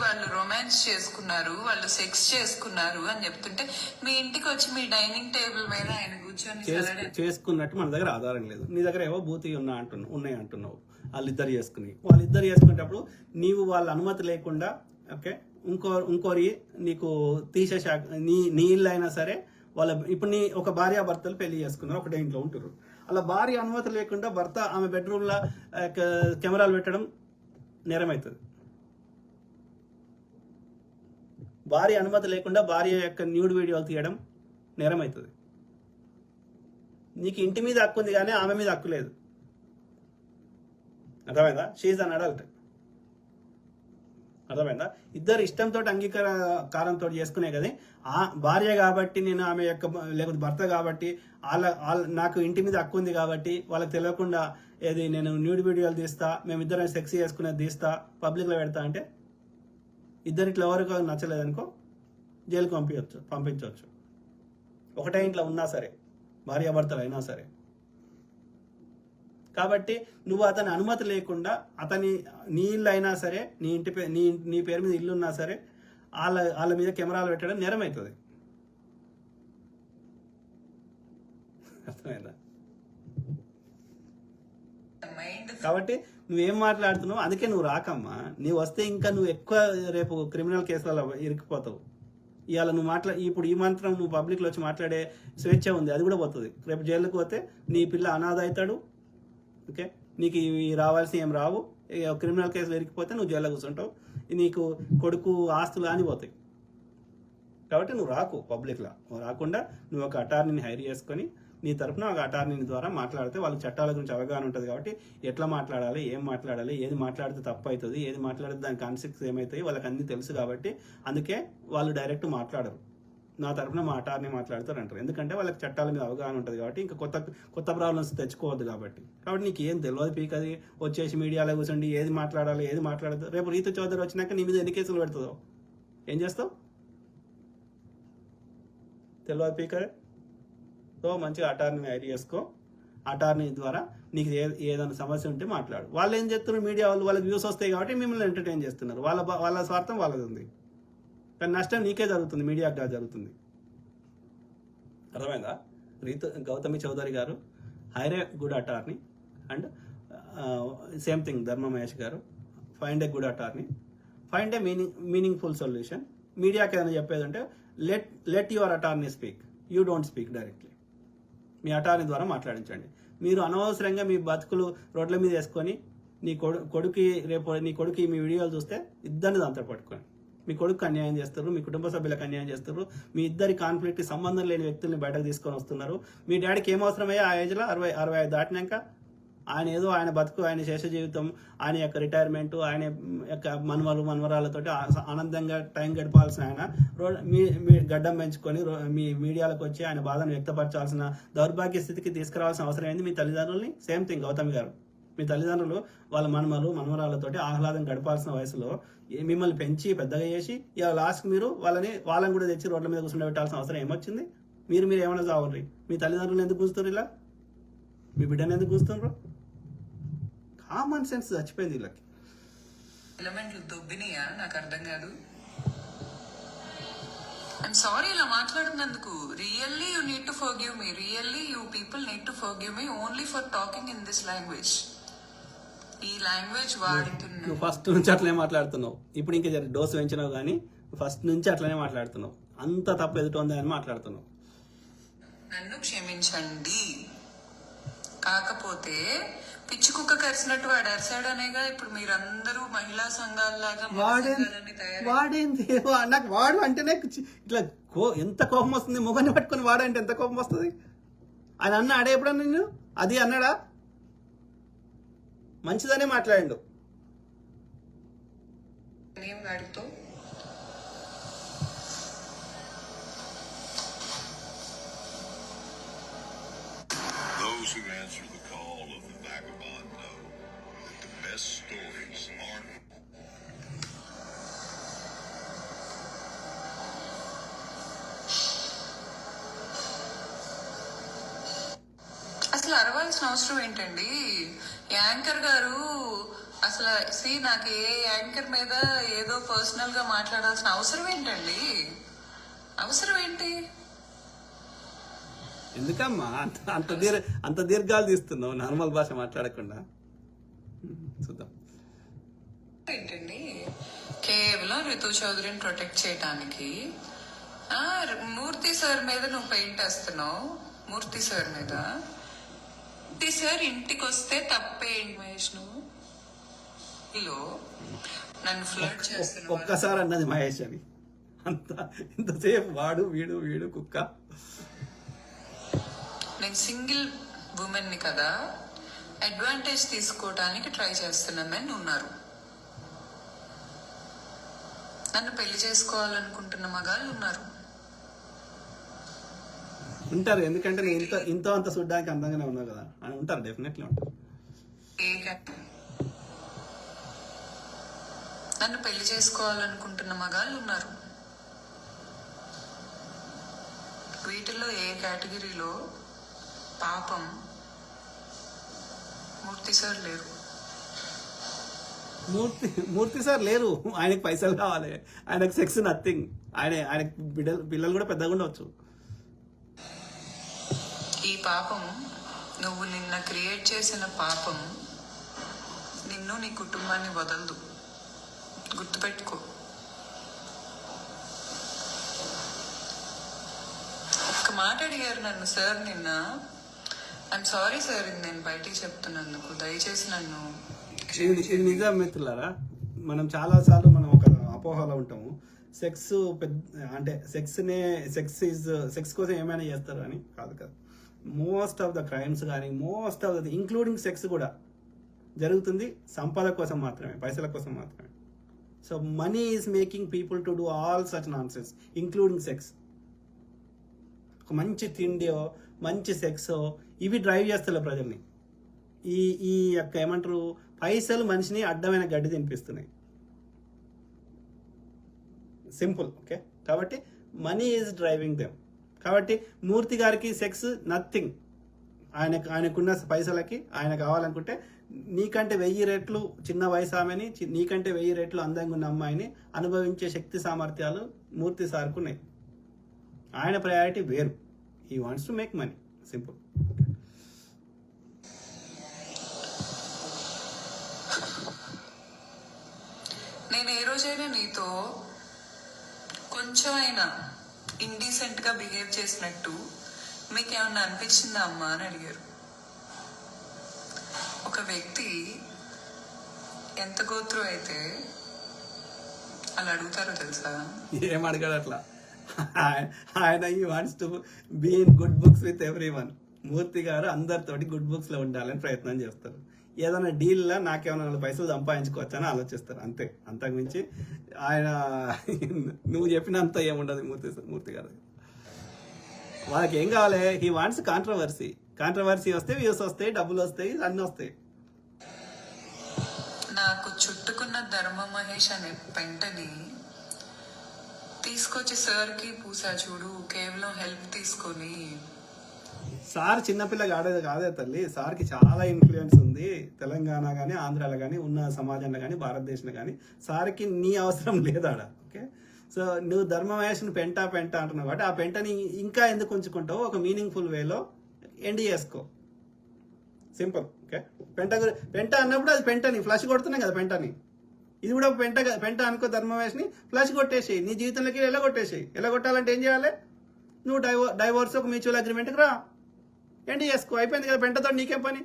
వాళ్ళు రొమాన్స్ చేసుకున్నారు, వాళ్ళు సెక్స్ చేసుకున్నారు అని చెప్తుంటే మీ ఇంటికి వచ్చి మీ డైనింగ్ టేబుల్ మీద ఆయన కూర్చొని చేసుకున్నట్టు మన దగ్గర ఆధారం లేదు. నీ దగ్గర ఏవో బూతి ఉన్నాయి అంటున్నావు. వాళ్ళిద్దరు చేసుకునేటప్పుడు నీవు వాళ్ళ అనుమతి లేకుండా ఓకే ఇంకోరి నీకు తీసేసా నీ ఇల్లు అయినా సరే వాళ్ళ ఇప్పుడు నీ ఒక భార్యాభర్తలు పెళ్లి చేసుకున్నారు, ఒకటే ఇంట్లో ఉంటున్నారు. అలా భార్య అనుమతి లేకుండా భర్త ఆమె బెడ్రూమ్లో కెమెరాలు పెట్టడం నేరమవుతుంది. భార్య అనుమతి లేకుండా భార్య యొక్క న్యూడ్ వీడియోలు తీయడం నేరమవుతుంది. నీకు ఇంటి మీద హక్కు ఉంది కానీ ఆమె మీద హక్కు లేదు. అర్థమైందా? She's an adult. అర్థమైందా? ఇద్దరు ఇష్టంతో అంగీకారంతో చేసుకునే కదా. ఆ భార్య కాబట్టి నేను ఆమె యొక్క లేకపోతే భర్త కాబట్టి నాకు ఇంటి మీద హక్కు ఉంది కాబట్టి వాళ్ళకి తెలియకుండా ఏది నేను న్యూడ్ వీడియోలు తీస్తా, మేమిద్దరం సెక్స్ చేసుకునేది తీస్తా, పబ్లిక్లో పెడతా అంటే ఇద్దరిట్లో ఎవరికి నచ్చలేదనుకో జైలుకి పంపించవచ్చు. ఒకటే ఇంట్లో ఉన్నా సరే, భార్యాభర్తలు అయినా సరే. కాబట్టి నువ్వు అతని అనుమతి లేకుండా నీ ఇల్లు అయినా సరే, నీ పేరు మీద ఇల్లు ఉన్నా సరే వాళ్ళ మీద కెమెరాలు పెట్టడం నేరం అవుతుంది. అర్థమైందా? కాబట్టి నువ్వేం మాట్లాడుతున్నావు, అందుకే నువ్వు రాకమ్మా. నీవు వస్తే ఇంకా నువ్వు ఎక్కువ రేపు క్రిమినల్ కేసులలో ఇరికిపోతావు. ఇవాళ నువ్వు ఇప్పుడు ఈ మంత్రం నువ్వు పబ్లిక్లో వచ్చి మాట్లాడే స్వేచ్ఛ ఉంది, అది కూడా పోతుంది. రేపు జైలుకి పోతే నీ పిల్ల అనాథ అవుతాడు. ఓకే, నీకు ఇవి రావాల్సి ఏం రావు. క్రిమినల్ కేసులు ఇరికిపోతే నువ్వు జైల్లో కూర్చుంటావు. నీకు కొడుకు ఆస్తులు అని పోతాయి. కాబట్టి నువ్వు రాకు పబ్లిక్లో. రాకుండా నువ్వు ఒక అటార్నీని హైర్ చేసుకొని నీ తరఫున ఒక అటార్నీ ద్వారా మాట్లాడితే వాళ్ళకి చట్టాల గురించి అవగాహన ఉంటుంది. కాబట్టి ఎట్లా మాట్లాడాలి, ఏం మాట్లాడాలి, ఏది మాట్లాడితే తప్పు అవుతుంది, ఏది మాట్లాడితే దాని కాన్సిక్వెన్స్ ఏమవుతాయి వాళ్ళకి అన్నీ తెలుసు. కాబట్టి అందుకే వాళ్ళు డైరెక్ట్ మాట్లాడరు. నా తరఫున మా అటార్నీ మాట్లాడతారు అంటారు. ఎందుకంటే వాళ్ళకి చట్టాల మీద అవగాహన ఉంటుంది. కాబట్టి ఇంకా కొత్త ప్రాబ్లమ్స్ తెచ్చుకోవద్దు. కాబట్టి నీకు ఏం తెలియదు పీకది వచ్చేసి మీడియాలో కూర్చోండి ఏది మాట్లాడాలి ఏది మాట్లాడదు. రేపు రీతు చౌదరి వచ్చినాక నీ మీద ఎన్ని కేసులు పెడుతుందో ఏం చేస్తావు? తెలియదు పీకదే. సో మంచిగా అటార్నీని హైర్ చేసుకో. అటార్నీ ద్వారా నీకు ఏదైనా సమస్య ఉంటే మాట్లాడు. వాళ్ళు ఏం చేస్తున్నారు, మీడియా వాళ్ళు వాళ్ళకి వ్యూస్ వస్తాయి కాబట్టి మిమ్మల్ని ఎంటర్టైన్ చేస్తున్నారు. వాళ్ళ స్వార్థం వాళ్ళది ఉంది, కానీ నష్టం నీకే జరుగుతుంది, మీడియాగా జరుగుతుంది. అర్థమైందా? గౌతమి చౌదరి గారు hire a good attorney and same thing Dharma Mahesh గారు find a good attorney, find a meaningful solution. మీడియాకి ఏదైనా చెప్పేది అంటే let your attorney speak, you don't speak directly. మీ అటార్నీ ద్వారా మాట్లాడించండి. మీరు అనవసరంగా మీ బతుకులు రోడ్ల మీద వేసుకొని నీ కొడుకు మీ వీడియోలు చూస్తే ఇద్దరిని దాంతో పట్టుకొని మీ కొడుకు అన్యాయం చేస్తారు, మీ కుటుంబ సభ్యులకు అన్యాయం చేస్తారు, మీ ఇద్దరి కాన్ఫ్లిక్ట్ సంబంధం లేని వ్యక్తుల్ని బయటకు తీసుకొని వస్తున్నారు. మీ డాడీకి ఏం అవసరమయ్యా ఆ ఏజ్లో 65 దాటినాక? ఆయన బతుకు, ఆయన శేష జీవితం, ఆయన యొక్క రిటైర్మెంట్, ఆయన యొక్క మనవరాలతోటి ఆనందంగా టైం గడపాల్సిన ఆయన మీ గడ్డం పెంచుకొని మీ మీడియాలకు వచ్చి ఆయన బాధను వ్యక్తపరచాల్సిన దౌర్భాగ్య స్థితికి తీసుకురావాల్సిన అవసరం ఏంది మీ తల్లిదండ్రుల్ని? సేమ్ థింగ్ గౌతమి గారు, మీ తల్లిదండ్రులు వాళ్ళ మనవరాలతోటి ఆహ్లాదం గడపాల్సిన వయసులో మిమ్మల్ని పెంచి పెద్దగా చేసి ఇలా లాస్ట్కి మీరు వాళ్ళని కూడా తెచ్చి రోడ్ల మీద కూర్చుండ పెట్టాల్సిన అవసరం ఏమొచ్చింది? మీరు ఏమైనా చావండి. మీ తల్లిదండ్రులు ఎందుకు కూర్చున్నారు, ఇలా మీ బిడ్డను ఎందుకు కూర్చున్నారు? కామన్ సెన్స్ చచ్చిపోయింది వీళ్ళకి. ఎలిమెంట్లు దొబ్బినాయా? నాకు అర్థం కాదు. ఐఎమ్ సారీ ఇలా మాట్లాడినందుకు. Really you need to forgive me. Really you people need to forgive me only for talking in this language. ఈ లాంగ్వేజ్ వాడుతున్నావు. నువ్వు ఫస్ట్ నుంచి అట్లనే మాట్లాడుతున్నావు. ఇప్పుడు ఇంకా డోసు పెంచినావు కానీ ఫస్ట్ నుంచి అట్లనే మాట్లాడుతున్నావు. అంత తప్పు ఎదుటోంది అని మాట్లాడుతున్నావు. నన్ను క్షమించండి. కాకపోతే పిచ్చి కుక్క కరిసినట్టు వాడు అరిసాడనేగా ఇప్పుడు మీరందరూ మహిళా సంఘాలలాగా వాడేంది నాకు వాడు అంటేనే ఇట్లా ఎంత కోపం వస్తుంది. మొగన్ని పట్టుకుని వాడంటే ఎంత కోపం వస్తుంది. ఆయన అన్నాడే ఎప్పుడన్నా నిన్ను అది అన్నాడా? మంచిదనే మాట్లాడిండు. వాడితో Those who answer the call of the vagabond know that the best stories aren't. అసలు అరవాల్సిన అవసరం ఏంటండి? యాంకర్ గారు అసలు నాకు ఏ యాంకర్ మీద ఏదో పర్సనల్ గా మాట్లాడాల్సిన అవసరం ఏంటండి? అవసరం ఏంటి? ఎందుకమ్మా అంత దీర్ఘాలు తీస్తున్నావు నార్మల్ భాష మాట్లాడకుండా? చూద్దాం. ఏంటండి, కేవలం రితు చౌదరిని ప్రొటెక్ట్ చేయడానికి మూర్తి సార్ మీద నువ్వు పెయింట్ వేస్తున్నావు. మూర్తి సార్ మీద మూర్తి సార్ ఇంటికి వస్తే తప్పేంటి మహేష్? నువ్వు నన్ను ఫ్లర్ట్ చేస్తున్నావు. ఒక్కసారి అన్నది మహేష్ అని ఇంతసేపు వాడు వీడు వీడు కుక్క. నేను సింగిల్ ఉమెన్ ని కదా, అడ్వాంటేజ్ తీసుకోవడానికి ట్రై చేస్తున్న మెన్ ఉన్నారు. నన్ను పెళ్లి చేసుకోవాలనుకుంటున్న మగాళ్ళు ఉన్నారు. ఉంటారు, ఎందుకంటే నేను ఇంత అంత చూడడానికి అందంగానే ఉన్నావు కదా అని ఉంటారు. డెఫినెట్లీ ఉంటారు. నన్ను పెళ్లి చేసుకోవాలనుకుంటున్న మగాళ్ళు ఉన్నారు. వీటిల్లో ఏ కేటగిరీలో పాపం మూర్తి సార్ లేరు. మూర్తి సార్ లేరు. ఆయనకు పైసలు కావాలి, ఆయనకు సెక్స్ నథింగ్. ఆయనకు పిల్లలు కూడా పెద్దగా ఉండవచ్చు. ఈ పాపం, నువ్వు నిన్న క్రియేట్ చేసిన పాపం నిన్ను నీ కుటుంబాన్ని వదలదు. గుర్తుపెట్టుకో. ఒక్క మాట అడిగారు నన్ను సార్ నిన్న. ఐఎమ్ సారీ సార్, ఇది నేను బయటికి చెప్తున్నందుకు. దయచేసి నన్ను ఇది నిజం మిత్రులారా. మనం చాలాసార్లు మనం ఒక అపోహలో ఉంటాము. సెక్స్ అంటే సెక్స్ కోసం ఏమైనా చేస్తారు అని. కాదు కదా. మోస్ట్ ఆఫ్ ద క్రైమ్స్ కానీ most of the including sex కూడా జరుగుతుంది సంపద కోసం మాత్రమే, పైసల కోసం మాత్రమే. So money is making people to do all such non sense, including sex. ఒక మంచి తిండియో మంచి సెక్సో ఇవి డ్రైవ్ చేస్తారు ప్రజల్ని. ఈ యొక్క ఏమంటారు, పైసలు మనిషిని అడ్డమైన గడ్డి తినిపిస్తున్నాయి. సింపుల్. ఓకే, కాబట్టి మనీ ఈజ్ డ్రైవింగ్ దెమ్. కాబట్టి మూర్తి గారికి సెక్స్ నథింగ్. ఆయనకున్న పైసలకి ఆయన కావాలనుకుంటే నీకంటే 1000 రెట్లు చిన్న వయసు ఆమెని, నీకంటే 1000 రెట్లు అందంగా ఉన్న అమ్మాయిని అనుభవించే శక్తి సామర్థ్యాలు మూర్తి సార్కు ఉన్నాయి. ఆయన ప్రయారిటీ వేరు. He wants to make money. Simple. నేను ఏ రోజైనా నీతో కొంచెమైనా ఇండీసెంట్ గా బిహేవ్ చేసినట్టు మీకు ఏమన్నా అనిపించిందా అమ్మా అని అడిగారు. ఒక వ్యక్తి ఎంత గోత్రం అయితే అలా అడుగుతారో తెలుసా? ఏం అడగాడు అట్లా. ఆయన ఈ wants to be in good books with everyone. Murthy garu అందరితోటి గుడ్ బుక్స్ లో ఉండాలని ప్రయత్నం చేస్తారు. ఏదైనా డీల్లో నాకేమైనా 4 పైసలు సంపాదించుకోవచ్చని ఆలోచిస్తారు, అంతే. అంతకుమించి ఆయన నువ్వు చెప్పినంత ఏముండదు మూర్తి గారు. వాళ్ళకి ఏం కావాలి? హీ వాంట్స్ కాంట్రవర్సీ వస్తే వ్యూస్ వస్తాయి, డబ్బులు వస్తాయి, అన్నీ వస్తాయి. నాకు చుట్టుకున్న ధర్మ మహేష్ అనే పెంటని తీసుకొచ్చి సార్కి పూసా చూడు. కేవలం హెల్ప్ తీసుకొని. సార్ చిన్నపిల్ల కాదే తల్లి. సార్కి చాలా ఇన్ఫ్లుయెన్స్ ఉంది. తెలంగాణ కానీ ఆంధ్రాలో కానీ ఉన్న సమాజంలో కానీ భారతదేశంలో కానీ సార్కి నీ అవసరం లేదాడ. ఓకే, సో నువ్వు ధర్మమహేష్ని పెంట అంటున్నావు కాబట్టి ఆ పెంటని ఇంకా ఎందుకు ఉంచుకుంటావు? ఒక మీనింగ్ఫుల్ వేలో ఎండ్ చేసుకో. సింపుల్. ఓకే, పెంట అన్నప్పుడు అది పెంటని ఫ్లష్ కొడుతున్నాయి కదా పెంటని. ఇది కూడా పెంట అనుకో. ధర్మమహేష్ని ఫ్లష్ కొట్టేసేయి, నీ జీవితంలోకి ఎలగొట్టేసేయి. ఎలగొట్టాలంటే ఏం చేయాలి? నువ్వు డైవోర్స్ ఒక మ్యూచువల్ అగ్రిమెంట్కి రా, ఎండ్ చేసుకో. అయిపోయింది కదా. పెంటతో నీకేం పని?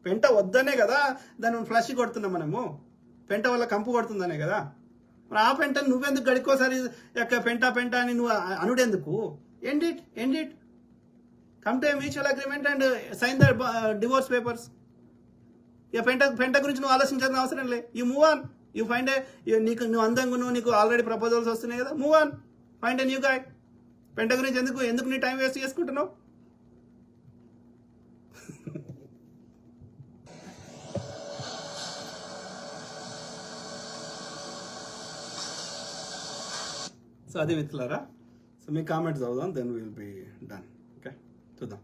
పెంట వద్దనే కదా దాన్ని ఫ్లష్ కొడుతున్నాం మనము. పెంట వల్ల కంపు కొడుతుందనే కదా. మరి ఆ పెంటని నువ్వెందుకు గడికోసారి యొక్క పెంట అని నువ్వు అనుడెందుకు? And it come to a mutual agreement and sign the divorce papers. ఇక పెంట గురించి నువ్వు ఆలోచించాల్సిన అవసరం లే. You move on. You find నువ్వు అందంగా నీకు ఆల్రెడీ ప్రపోజల్స్ వస్తున్నాయి కదా. Move on, find a new guy. పెంట గురించి ఎందుకు నీ టైం వేస్ట్ చేసుకుంటున్నావు? సో అది మిత్రులారా. సో మీ కామెంట్స్ చదువుదాం, then will be done. Okay, చూద్దాం.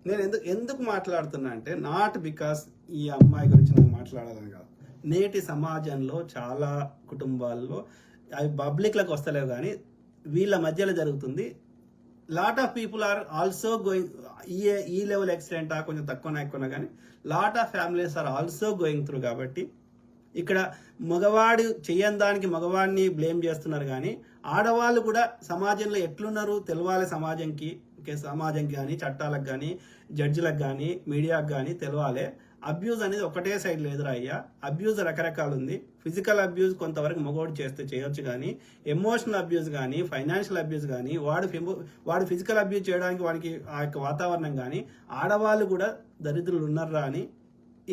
నేను ఎందుకు మాట్లాడుతున్నా అంటే నాట్ బికాస్ ఈ అమ్మాయి గురించి నేను మాట్లాడాలని కాదు. నేటి సమాజంలో చాలా కుటుంబాల్లో అవి పబ్లిక్లకు వస్తలేవు కానీ వీళ్ళ మధ్యలో జరుగుతుంది. Lot of people are also going ఈ లెవెల్ ఎక్స్టెంట్ కొంచెం తక్కువ ఎక్కువ కానీ lot of families are also going through. కాబట్టి ఇక్కడ మగవాడు చేయని దానికి మగవాడిని బ్లేమ్ చేస్తున్నారు కానీ ఆడవాళ్ళు కూడా సమాజంలో ఎట్లున్నారు తెలవాలి సమాజంకి. సమాజంకి కానీ చట్టాలకు కానీ జడ్జిలకు కానీ మీడియాకు కానీ తెలవాలి. అబ్యూజ్ అనేది ఒకటే సైడ్ లేదురా అయ్యా. అబ్యూజ్ రకరకాలు ఉంది. ఫిజికల్ అబ్యూజ్ కొంతవరకు మగవాడు చేస్తే చేయొచ్చు కానీ ఎమోషనల్ అబ్యూజ్ కానీ ఫైనాన్షియల్ అబ్యూజ్ కానీ వాడు ఫిజికల్ అబ్యూజ్ చేయడానికి వాడికి ఆ యొక్క వాతావరణం కానీ ఆడవాళ్ళు కూడా దరిద్రులు ఉన్నారా అని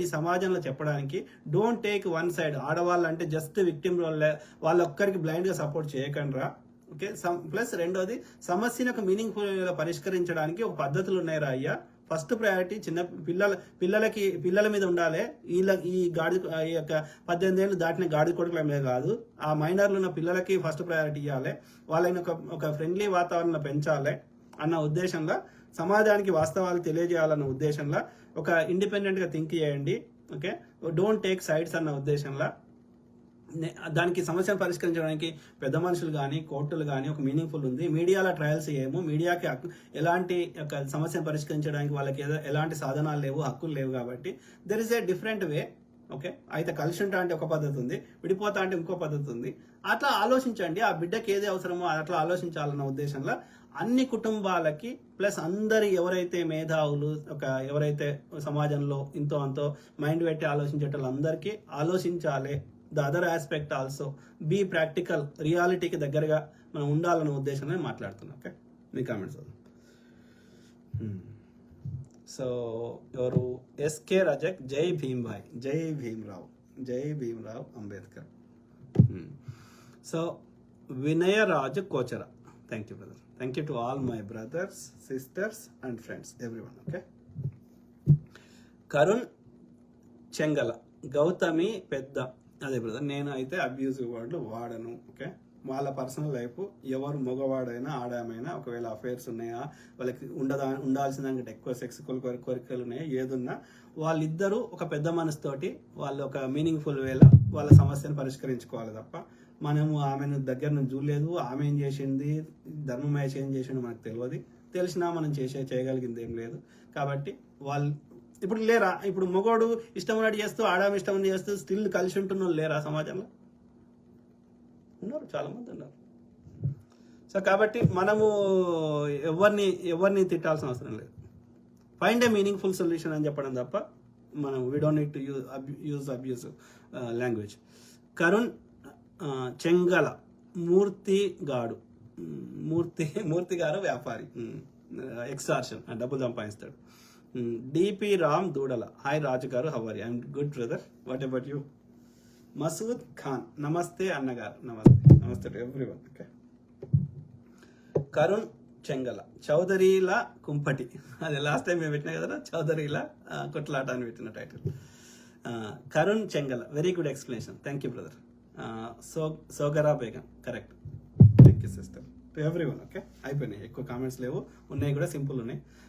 ఈ సమాజంలో చెప్పడానికి డోంట్ టేక్ వన్ సైడ్. ఆడవాళ్ళు అంటే జస్ట్ విక్టిమ్ వాళ్ళొక్కరికి బ్లైండ్గా సపోర్ట్ చేయకండిరా. ఓకే. ప్లస్ రెండోది సమస్యను ఒక మీనింగ్ఫుల్ పరిష్కరించడానికి ఒక పద్ధతులు ఉన్నాయిరా అయ్యా. ఫస్ట్ ప్రయారిటీ పిల్లల మీద ఉండాలి. ఈ యొక్క 18 ఏళ్ళు దాటిన గాడి కొడుకుల మీద కాదు. ఆ మైనర్లు ఉన్న పిల్లలకి ఫస్ట్ ప్రయారిటీ ఇవ్వాలి. వాళ్ళని ఒక ఫ్రెండ్లీ వాతావరణంలో పెంచాలి అన్న ఉద్దేశంలో, సమాజానికి వాస్తవాలు తెలియజేయాలన్న ఉద్దేశంలో ఒక ఇండిపెండెంట్గా థింక్ చేయండి. ఓకే. డోంట్ టేక్ సైడ్స్ అన్న ఉద్దేశంలో దానికి సమస్యను పరిష్కరించడానికి పెద్ద మనుషులు కానీ కోర్టులు కానీ ఒక మీనింగ్ఫుల్ ఉంది. మీడియాలో ట్రయల్స్ ఏమో మీడియాకి ఎలాంటి సమస్యను పరిష్కరించడానికి వాళ్ళకి ఎలాంటి సాధనాలు లేవు, హక్కులు లేవు. కాబట్టి there is a different way. Okay. అయితే కలిసి ఉంటా అంటే ఒక పద్ధతి ఉంది, విడిపోతా అంటే ఇంకో పద్ధతి ఉంది. అట్లా ఆలోచించండి. ఆ బిడ్డకి ఏది అవసరమో అట్లా ఆలోచించాలన్న ఉద్దేశంలో అన్ని కుటుంబాలకి ప్లస్ అందరి ఎవరైతే మేధావులు ఎవరైతే సమాజంలో ఇంతో అంతో మైండ్ పెట్టి ఆలోచించేటోళ్ళందరికీ ఆలోచించాలి. The other aspect also be practical, రియాలిటీకి దగ్గరగా మనం ఉండాలన్న ఉద్దేశంలో మాట్లాడుతున్నాం. ఓకే. మీ కామెంట్స్. సో ఎవరు ఎస్కే రజక్, జై భీమ్ భాయ్, Jai Bhimrao Ambedkar. So Vinayaraju Kochara, thank you brother. Thank you to all my brothers, sisters and friends, everyone. Okay. Karun Chengala, Gautami పెద్ద, అదే బ్రదర్ నేను అయితే అబ్యూజివ్ వర్డ్లు వాడను. ఓకే. వాళ్ళ పర్సనల్ లైఫ్ ఎవరు మగవాడైనా ఆడామైనా ఒకవేళ అఫైర్స్ ఉన్నాయా, వాళ్ళకి ఉండాల్సిన దానికంటే ఎక్కువ సెక్స్ కోరికలు ఉన్నాయా, ఏదున్నా వాళ్ళిద్దరూ ఒక పెద్ద మనసుతోటి వాళ్ళు ఒక మీనింగ్ఫుల్ వేలో వాళ్ళ సమస్యను పరిష్కరించుకోవాలి తప్ప మనము ఆమెను దగ్గర నుంచి చూడలేదు, ఆమె ఏం చేసింది, ధర్మమేష్ ఏం చేసిండు మనకు తెలియదు. తెలిసినా మనం చేయగలిగింది ఏం లేదు. కాబట్టి వాళ్ళు ఇప్పుడు లేరా, ఇప్పుడు మగోడు ఇష్టం ఉన్నట్టు చేస్తూ ఆడాము ఇష్టం ఉన్నట్టు చేస్తూ స్టిల్ కలిసి ఉంటున్న లేరా సమాజంలో? ఉన్నారు, చాలా మంది ఉన్నారు. సో కాబట్టి మనము ఎవరిని తిట్టాల్సిన అవసరం లేదు. ఫైండ్ ఏ మీనింగ్ఫుల్ సొల్యూషన్ అని చెప్పడం తప్ప మనం we don't need to use abusive language. Karun Chengala, Murthy garu వ్యాపారి, ఎక్స్టార్షన్, డబ్బులు సంపాదిస్తాడు. డిపి రామ్ దూడల, hi Raju garu, how are you? I'm good brother, what about you? Masood Khan, నమస్తే అన్నగారు, నమస్తే to everyone. Okay. Karun Chengala, చౌదరీల కుంపటి, అది లాస్ట్ టైం మేము పెట్టినా కదా, చౌదరీల కొట్లాట అని పెట్టిన title. Karun Chengala, very good explanation, thank you brother. Sogara Begum, correct, thank you sister, to everyone. Okay. అయిపోయినాయి, ఎక్కువ కామెంట్స్ లేవు, ఉన్నాయి కూడా సింపుల్ ఉన్నాయి.